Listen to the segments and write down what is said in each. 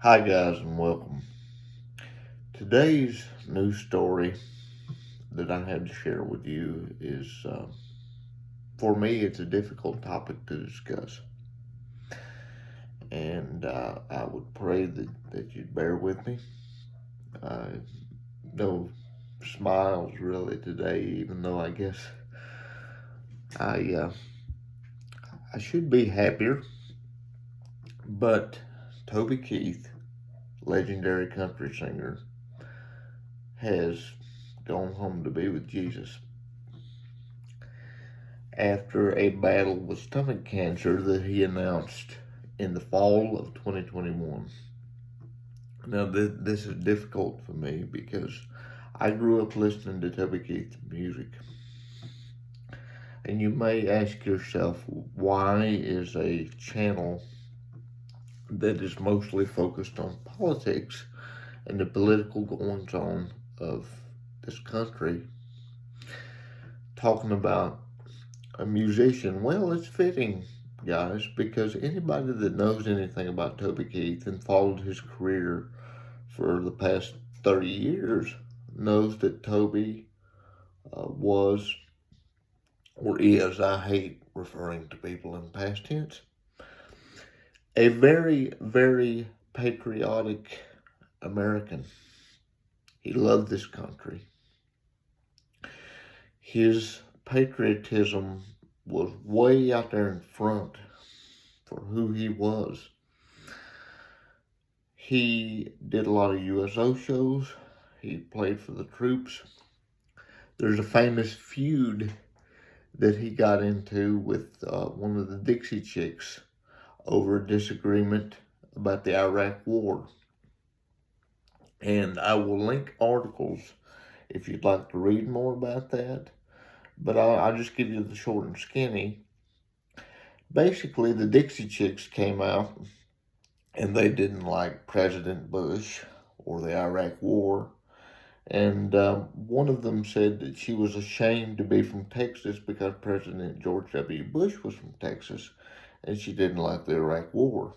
Hi, guys, and welcome. Today's news story that I have to share with you is, for me, it's a difficult topic to discuss. And I would pray that you'd bear with me. No smiles really today, even though I guess I, uh, I should be happier. But Toby Keith, legendary country singer, has gone home to be with Jesus after a battle with stomach cancer that he announced in the fall of 2021. Now, this is difficult for me because I grew up listening to Toby Keith's music. And you may ask yourself, why is a channel that is mostly focused on politics and the political goings on of this country talking about a musician? Well, it's fitting, guys, because anybody that knows anything about Toby Keith and followed his career for the past 30 years knows that Toby was, or is, I hate referring to people in past tense, a very, very patriotic American. He loved this country. His patriotism was way out there in front for who he was. He did a lot of USO shows. He played for the troops. There's a famous feud that he got into with one of the Dixie Chicks over a disagreement about the Iraq War. And I will link articles if you'd like to read more about that. But I'll just give you the short and skinny. Basically, the Dixie Chicks came out and they didn't like President Bush or the Iraq War. And one of them said that she was ashamed to be from Texas because President George W. Bush was from Texas and she didn't like the Iraq War.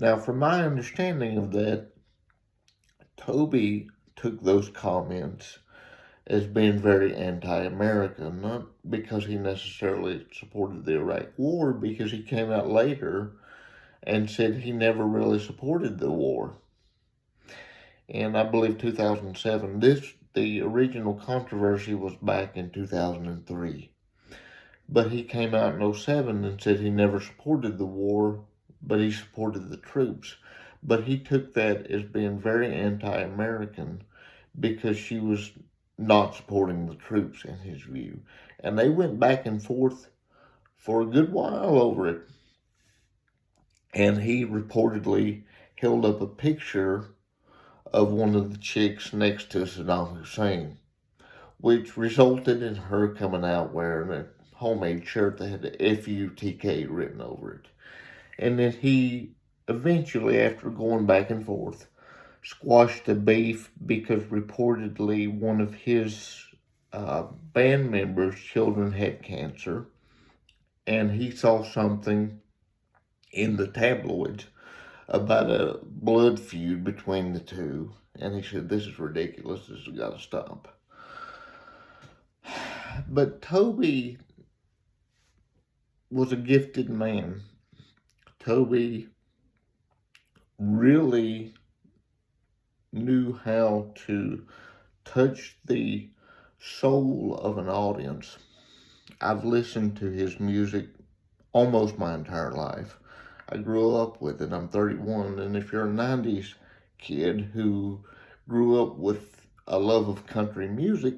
Now, from my understanding of that, Toby took those comments as being very anti-American, not because he necessarily supported the Iraq War, because he came out later and said he never really supported the war. And I believe 2007, the original controversy was back in 2003. But he came out in 07 and said he never supported the war, but he supported the troops. But he took that as being very anti-American because she was not supporting the troops in his view. And they went back and forth for a good while over it. And he reportedly held up a picture of one of the chicks next to Saddam Hussein, which resulted in her coming out wearing a homemade shirt that had the FUTK written over it. And then he eventually, after going back and forth, squashed the beef because reportedly one of his band members' children had cancer, and he saw something in the tabloids about a blood feud between the two, and he said, "This is ridiculous. This has got to stop." But Toby was a gifted man. Toby really knew how to touch the soul of an audience. I've listened to his music almost my entire life. I grew up with it. I'm 31, and if you're a 90s kid who grew up with a love of country music,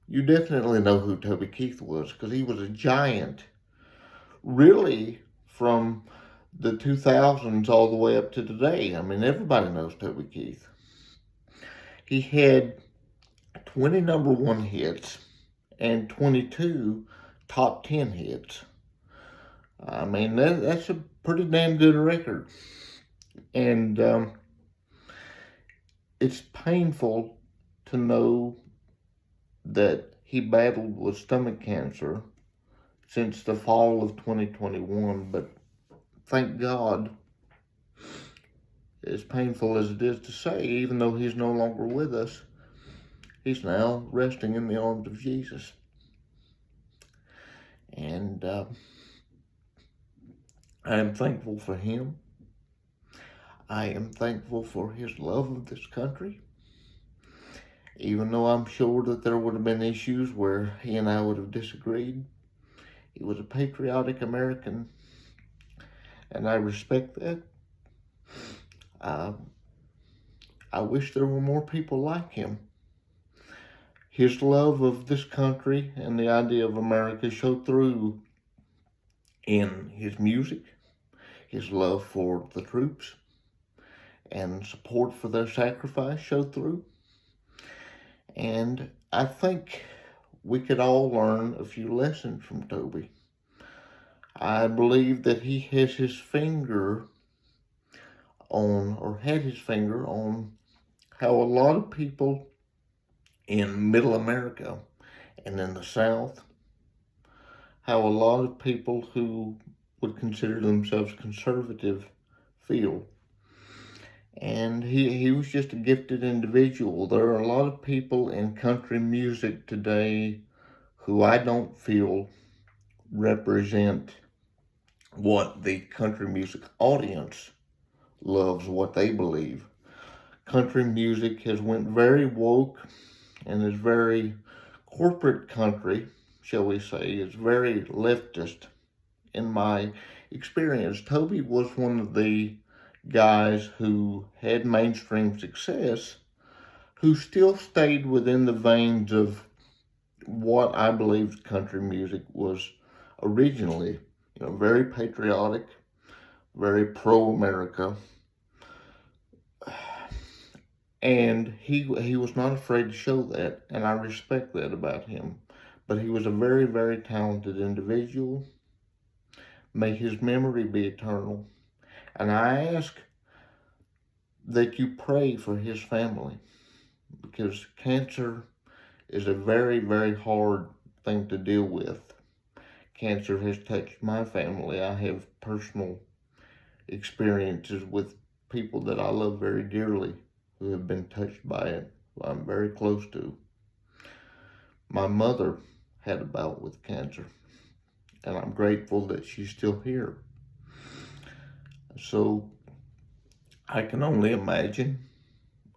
you definitely know who Toby Keith was, because he was a giant, really, from the 2000s all the way up to today. I mean, everybody knows Toby Keith. He had 20 number one hits and 22 top 10 hits. I mean, that's a pretty damn good record. And it's painful to know that he battled with stomach cancer since the fall of 2021, but thank God as painful as it is to say, even though he's no longer with us, he's now resting in the arms of Jesus. And I am thankful for him. I am thankful for his love of this country. Even though I'm sure that there would have been issues where he and I would have disagreed, he was a patriotic American, and I respect that. I wish there were more people like him. His love of this country and the idea of America showed through in his music, his love for the troops, and support for their sacrifice showed through. And I think we could all learn a few lessons from Toby. I believe that he has his finger on, or had his finger on, how a lot of people in middle America and in the South, how a lot of people who would consider themselves conservative feel. And he was just a gifted individual. There are a lot of people in country music today who I don't feel represent what the country music audience loves, what they believe. Country music has went very woke and is very corporate country, shall we say, is very leftist in my experience. Toby was one of the guys who had mainstream success, who still stayed within the veins of what I believed country music was originally. Very patriotic, very pro-America. And he was not afraid to show that, and I respect that about him. But he was a very, very talented individual. May his memory be eternal. And I ask that you pray for his family, because cancer is a very, very hard thing to deal with. Cancer has touched my family. I have personal experiences with people that I love very dearly who have been touched by it, who I'm very close to. My mother had a bout with cancer, and I'm grateful that she's still here. So I can only imagine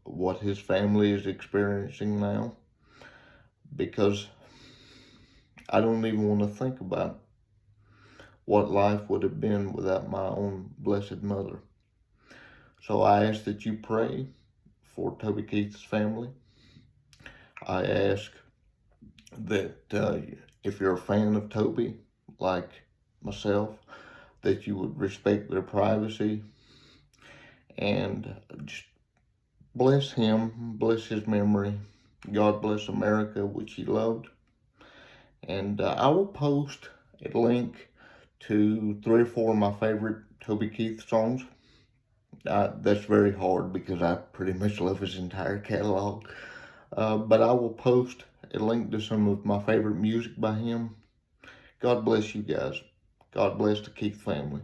what his family is experiencing now, because I don't even want to think about what life would have been without my own blessed mother. So I ask that you pray for Toby Keith's family. I ask that if you're a fan of Toby, like myself, that you would respect their privacy and just bless him, bless his memory. God bless America, which he loved. And I will post a link to 3 or 4 of my favorite Toby Keith songs. That's very hard because I pretty much love his entire catalog. But I will post a link to some of my favorite music by him. God bless you guys. God bless the Keith family.